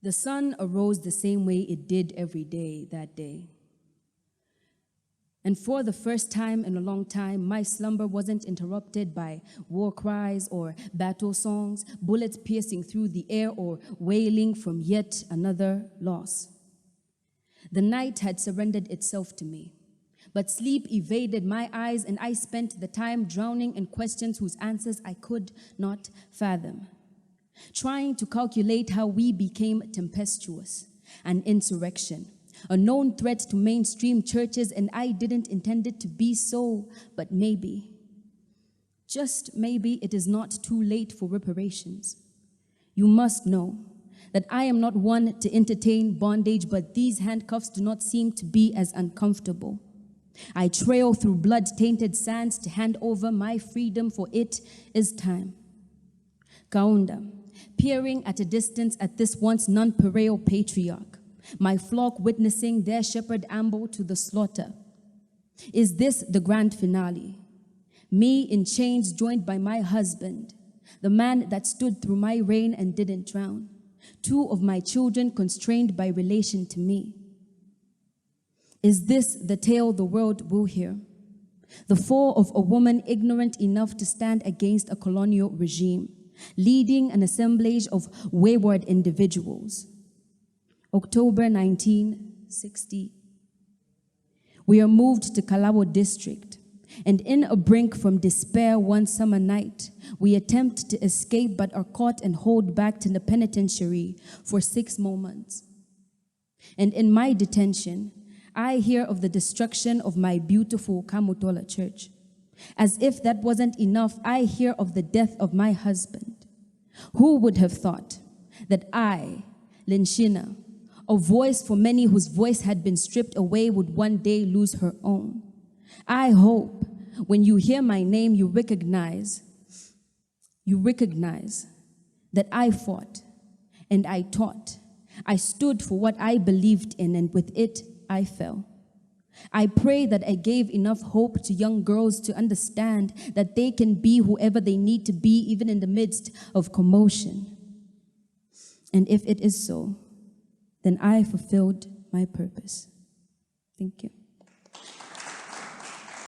The sun arose the same way it did every day that day. And for the first time in a long time, my slumber wasn't interrupted by war cries or battle songs, bullets piercing through the air, or wailing from yet another loss. The night had surrendered itself to me, but sleep evaded my eyes, and I spent the time drowning in questions whose answers I could not fathom, trying to calculate how we became tempestuous, an insurrection, a known threat to mainstream churches, and I didn't intend it to be so, but maybe, just maybe, it is not too late for reparations. You must know that I am not one to entertain bondage, but these handcuffs do not seem to be as uncomfortable. I trail through blood-tainted sands to hand over my freedom, for it is time. Kaunda, peering at a distance at this once nonpareil patriarch, my flock witnessing their shepherd amble to the slaughter. Is this the grand finale? Me in chains joined by my husband, the man that stood through my rain and didn't drown. Two of my children constrained by relation to me. Is this the tale the world will hear? The fall of a woman ignorant enough to stand against a colonial regime, leading an assemblage of wayward individuals. October 1960. We are moved to Kalabo district, and in a brink from despair one summer night, we attempt to escape but are caught and hauled back to the penitentiary for 6 more months. And in my detention, I hear of the destruction of my beautiful Kamutola church. As if that wasn't enough, I hear of the death of my husband. Who would have thought that I, Lenshina, a voice for many whose voice had been stripped away, would one day lose her own? I hope when you hear my name, you recognize that I fought and I taught. I stood for what I believed in, and with it, I fell. I pray that I gave enough hope to young girls to understand that they can be whoever they need to be, even in the midst of commotion. And if it is so, then I fulfilled my purpose. Thank you.